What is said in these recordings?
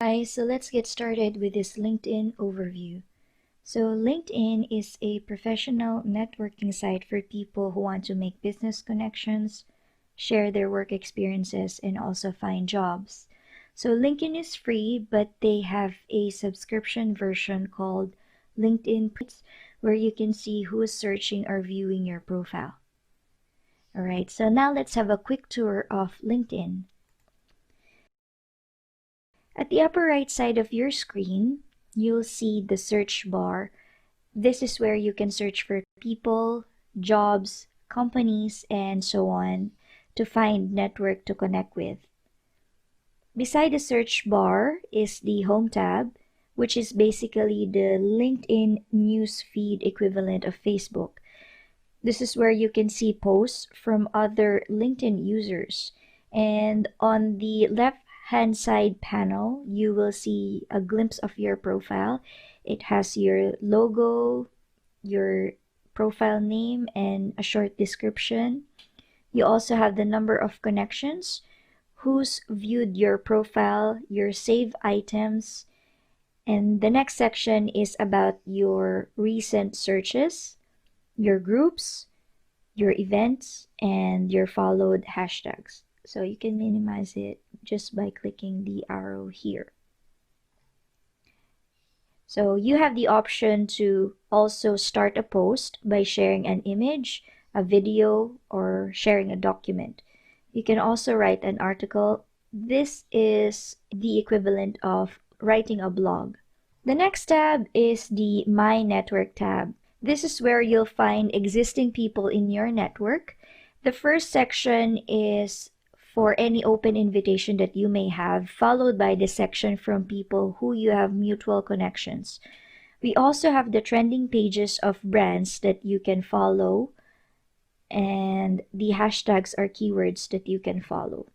guys, so let's get started with this LinkedIn overview. So LinkedIn is a professional networking site for people who want to make business connections, share their work experiences, and also find jobs. So LinkedIn is free, but they have a subscription version called LinkedIn Premium, where you can see who is searching or viewing your profile. Alright, so now let's have a quick tour of LinkedIn. At the upper right side of your screen, you'll see the search bar. This is where you can search for people, jobs, companies, and so on to find network to connect with. Beside the search bar is the Home tab, which is basically the LinkedIn news feed equivalent of Facebook. This is where you can see posts from other LinkedIn users. And on the left-hand side panel, you will see a glimpse of your profile. It has your logo, your profile name, and a short description. You also have the number of connections, who's viewed your profile, your saved items, and the next section is about your recent searches, your groups, your events, and your followed hashtags. So you can minimize it just by clicking the arrow here. So you have the option to also start a post by sharing an image, a video, or sharing a document. You can also write an article. This is the equivalent of writing a blog. The next tab is the My Network tab. This is where you'll find existing people in your network. The first section is for any open invitation that you may have, followed by the section from people who you have mutual connections. We also have the trending pages of brands that you can follow, and the hashtags are keywords that you can follow.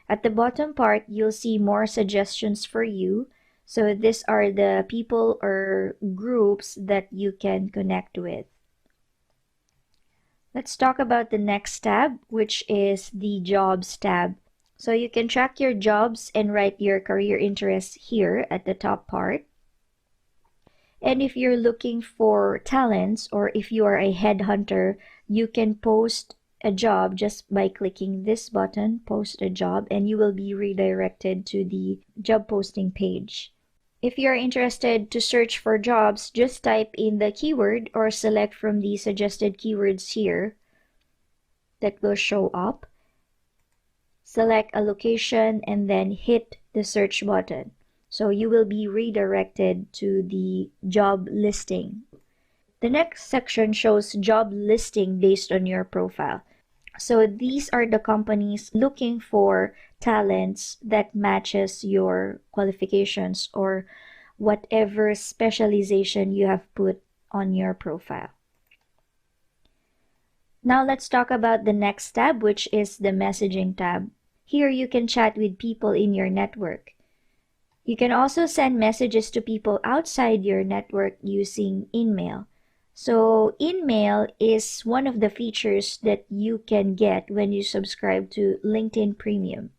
At the bottom part, you'll see more suggestions for you. So these are the people or groups that you can connect with. Let's talk about the next tab, which is the Jobs tab. So you can track your jobs and write your career interests here at the top part. And if you're looking for talents, or if you are a headhunter, you can post a job just by clicking this button, Post a Job, and you will be redirected to the job posting page. If you're interested to search for jobs, just type in the keyword or select from the suggested keywords here that will show up. Select a location and then hit the search button. So you will be redirected to the job listing. The next section shows job listing based on your profile. So these are the companies looking for talents that matches your qualifications or whatever specialization you have put on your profile. Now let's talk about the next tab, which is the messaging tab. Here you can chat with people in your network. You can also send messages to people outside your network using InMail. So InMail is one of the features that you can get when you subscribe to LinkedIn Premium.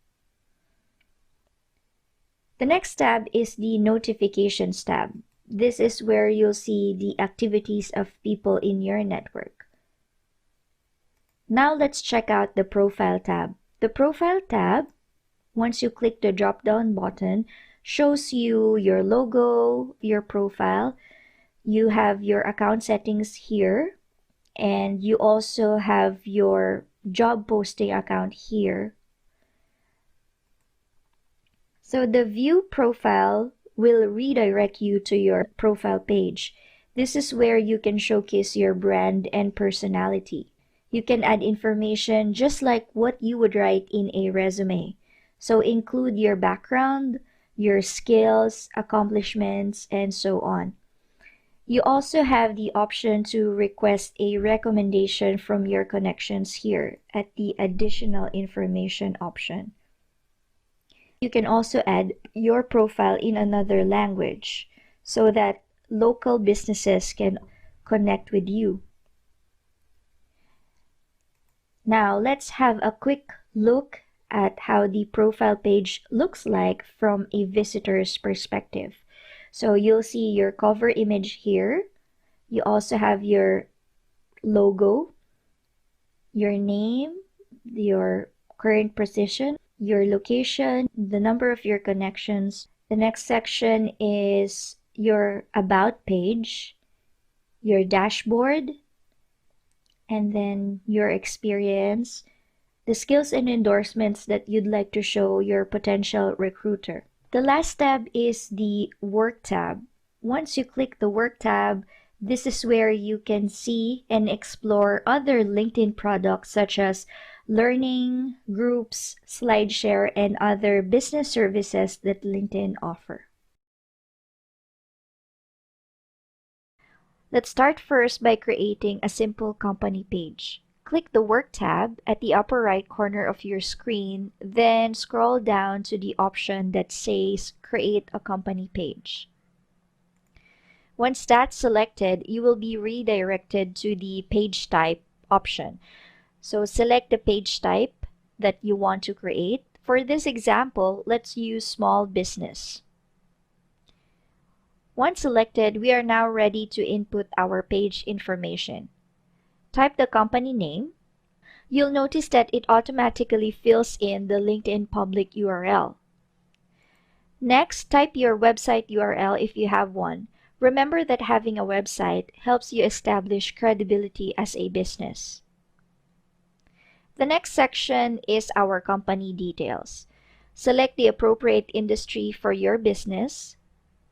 The next tab is the Notifications tab. This is where you'll see the activities of people in your network. Now let's check out the Profile tab. The Profile tab, once you click the drop-down button, shows you your logo, your profile. You have your account settings here, and you also have your job posting account here. So the View Profile will redirect you to your profile page. This is where you can showcase your brand and personality. You can add information just like what you would write in a resume. So include your background, your skills, accomplishments, and so on. You also have the option to request a recommendation from your connections here at the Additional Information option. You can also add your profile in another language so that local businesses can connect with you. Now let's have a quick look at how the profile page looks like from a visitor's perspective. So you'll see your cover image here. You also have your logo, your name, your current position, your location, the number of your connections. The next section is your about page, your dashboard, and then your experience, the skills and endorsements that you'd like to show your potential recruiter. The last tab is the Work tab. Once you click the Work tab, this is where you can see and explore other LinkedIn products such as learning, groups, SlideShare, and other business services that LinkedIn offer. Let's start first by creating a simple company page. Click the Work tab at the upper right corner of your screen, then scroll down to the option that says Create a Company Page. Once that's selected, you will be redirected to the Page Type option. So select the page type that you want to create. For this example, let's use small business. Once selected, we are now ready to input our page information. Type the company name. You'll notice that it automatically fills in the LinkedIn public URL. Next, type your website URL if you have one. Remember that having a website helps you establish credibility as a business. The next section is our company details. Select the appropriate industry for your business.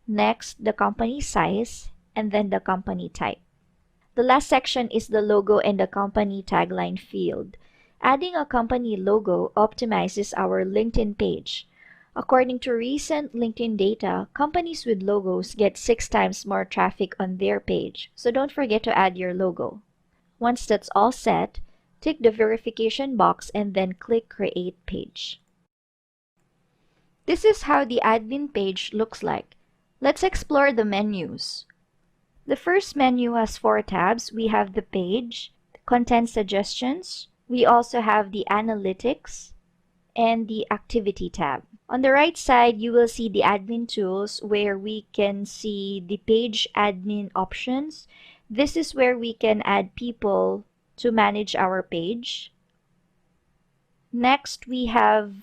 Next, the company size, and then the company type. The last section is the logo and the company tagline field. Adding a company logo optimizes our LinkedIn page. According to recent LinkedIn data, companies with logos get 6 times more traffic on their page, so don't forget to add your logo. Once that's all set, tick the verification box and then click Create Page. This is how the admin page looks like. Let's explore the menus. The first menu has 4 tabs. We have the page, content suggestions. We also have the analytics and the activity tab. On the right side, you will see the admin tools where we can see the page admin options. This is where we can add people to manage our page. Next, we have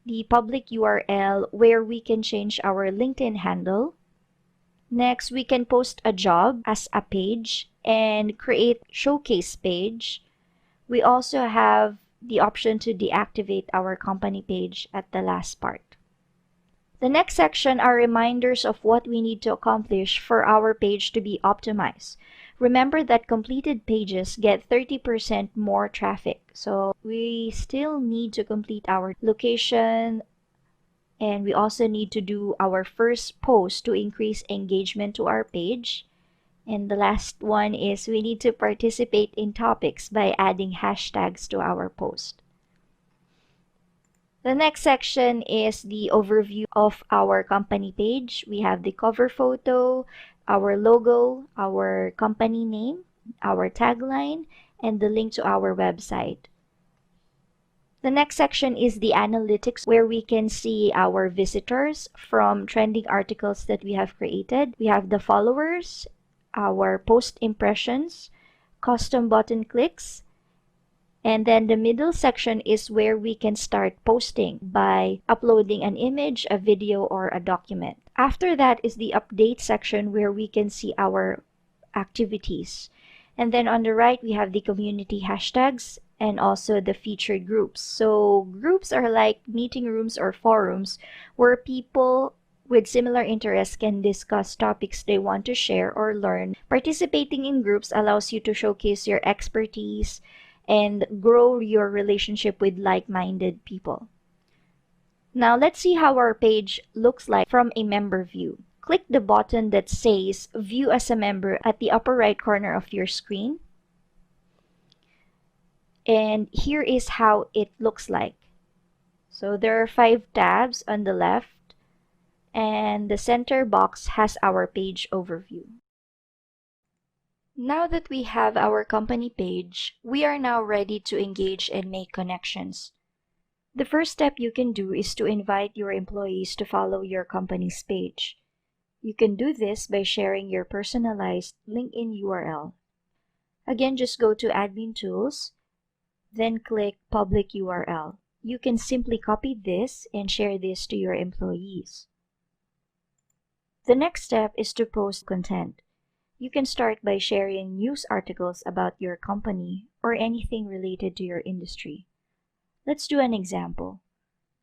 the public URL where we can change our LinkedIn handle. Next, we can post a job as a page and create showcase page. We also have the option to deactivate our company page at the last part. The next section are reminders of what we need to accomplish for our page to be optimized. Remember that completed pages get 30% more traffic. So we still need to complete our location, and we also need to do our first post to increase engagement to our page. And the last one is we need to participate in topics by adding hashtags to our post. The next section is the overview of our company page. We have the cover photo, our logo, our company name, our tagline, and the link to our website. The next section is the analytics, where we can see our visitors from trending articles that we have created. We have the followers, our post impressions, custom button clicks, and then the middle section is where we can start posting by uploading an image, a video, or a document. After that is the update section where we can see our activities. And then on the right, we have the community hashtags and also the featured groups. So groups are like meeting rooms or forums where people with similar interests can discuss topics they want to share or learn. Participating in groups allows you to showcase your expertise and grow your relationship with like-minded people. Now let's see how our page looks like from a member view. Click the button that says View as a Member at the upper right corner of your screen. And here is how it looks like. So there are 5 tabs on the left, and the center box has our page overview. Now that we have our company page, we are now ready to engage and make connections. The first step you can do is to invite your employees to follow your company's page. You can do this by sharing your personalized LinkedIn URL. Again, just go to Admin Tools, then click Public URL. You can simply copy this and share this to your employees. The next step is to post content. You can start by sharing news articles about your company or anything related to your industry. Let's do an example.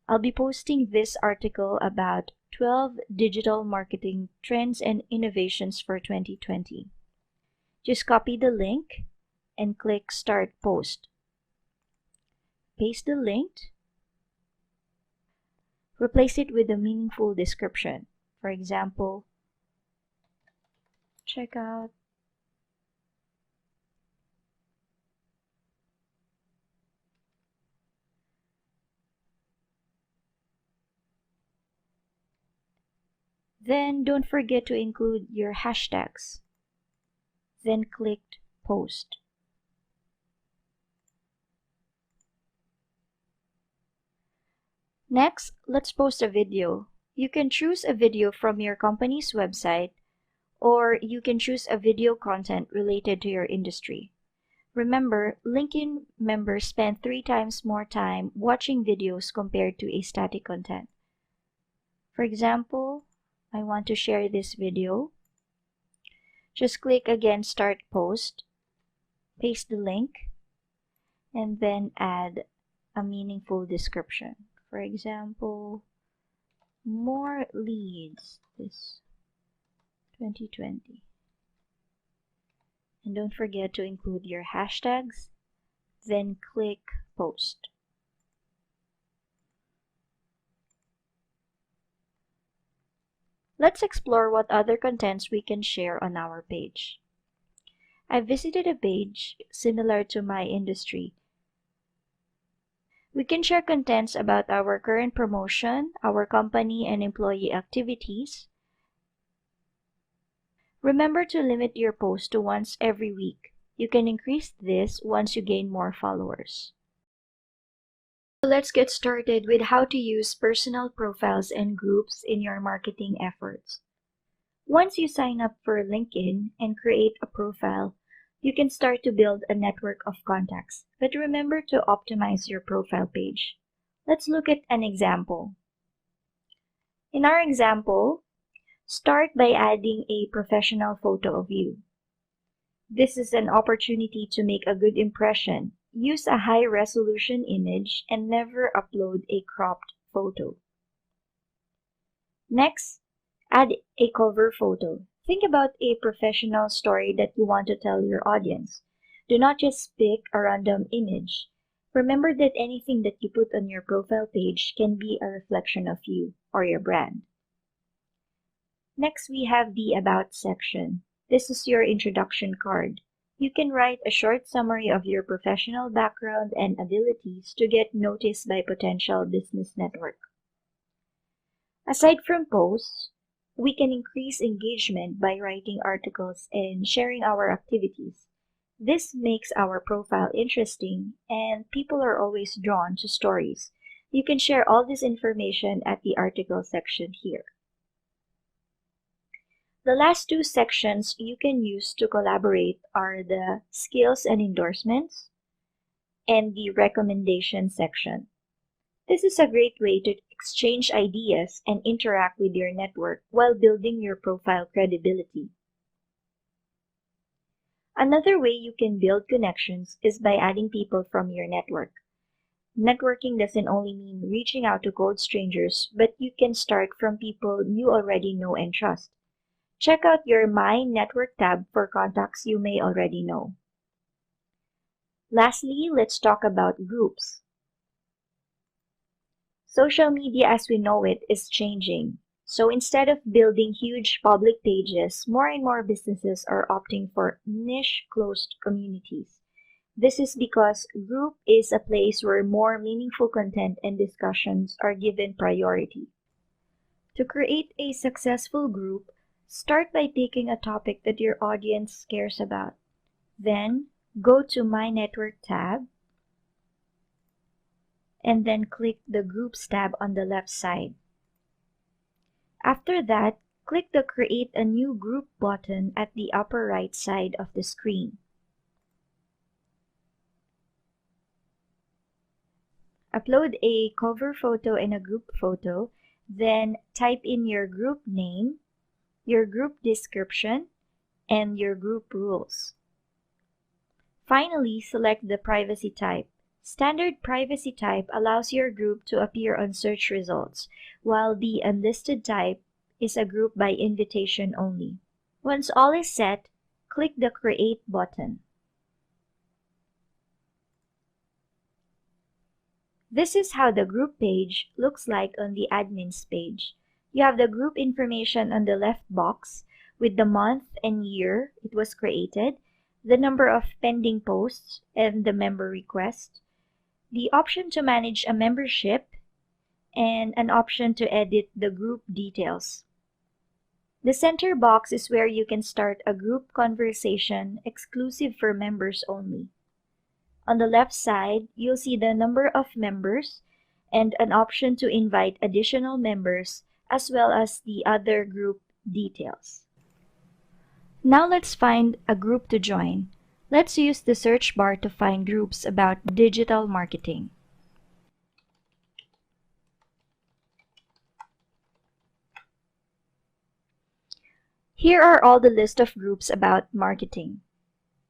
I'll be posting this article about 12 digital marketing trends and innovations for 2020. Just copy the link and click Start Post. Paste the link. Replace it with a meaningful description. For example, check out Then don't forget to include your hashtags. Then click Post. Next, let's post a video. You can choose a video from your company's website, or you can choose a video content related to your industry. Remember, LinkedIn members spend 3 times more time watching videos compared to a static content. For example, I want to share this video. Just click again Start Post, paste the link, and then add a meaningful description. For example, more leads this 2020. And don't forget to include your hashtags, then click Post. Let's explore what other contents we can share on our page. I visited a page similar to my industry. We can share contents about our current promotion, our company and employee activities. Remember to limit your post to once every week. You can increase this once you gain more followers. So let's get started with how to use personal profiles and groups in your marketing efforts. Once you sign up for LinkedIn and create a profile, you can start to build a network of contacts. But remember to optimize your profile page. Let's look at an example. In our example, start by adding a professional photo of you. This is an opportunity to make a good impression. Use a high-resolution image and never upload a cropped photo. Next, add a cover photo. Think about a professional story that you want to tell your audience. Do not just pick a random image. Remember that anything that you put on your profile page can be a reflection of you or your brand. Next, we have the About section. This is your introduction card. You can write a short summary of your professional background and abilities to get noticed by potential business network. Aside from posts, we can increase engagement by writing articles and sharing our activities. This makes our profile interesting, and people are always drawn to stories. You can share all this information at the article section here. The last 2 sections you can use to collaborate are the skills and endorsements and the recommendation section. This is a great way to exchange ideas and interact with your network while building your profile credibility. Another way you can build connections is by adding people from your network. Networking doesn't only mean reaching out to cold strangers, but you can start from people you already know and trust. Check out your My Network tab for contacts you may already know. Lastly, let's talk about groups. Social media as we know it is changing. So instead of building huge public pages, more and more businesses are opting for niche closed communities. This is because group is a place where more meaningful content and discussions are given priority. To create a successful group, start by picking a topic that your audience cares about. Then, go to My Network tab and then click the Groups tab on the left side. After that, click the Create a New Group button at the upper right side of the screen. Upload a cover photo and a group photo, then type in your group name, your group description, and your group rules. Finally, select the privacy type. Standard privacy type allows your group to appear on search results, while the unlisted type is a group by invitation only. Once all is set, click the Create button. This is how the group page looks like on the admin's page. You have the group information on the left box with the month and year it was created, the number of pending posts, and the member request, the option to manage a membership, and an option to edit the group details. The center box is where you can start a group conversation exclusive for members only. On the left side, you'll see the number of members and an option to invite additional members as well as the other group details. Now let's find a group to join. Let's use the search bar to find groups about digital marketing. Here are all the list of groups about marketing.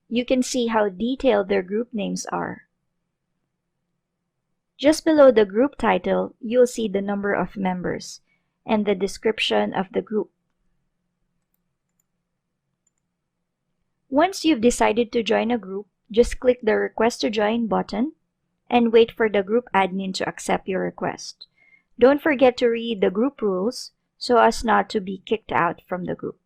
You can see how detailed their group names are. Just below the group title, you'll see the number of members and the description of the group. Once you've decided to join a group, just click the Request to Join button and wait for the group admin to accept your request. Don't forget to read the group rules so as not to be kicked out from the group.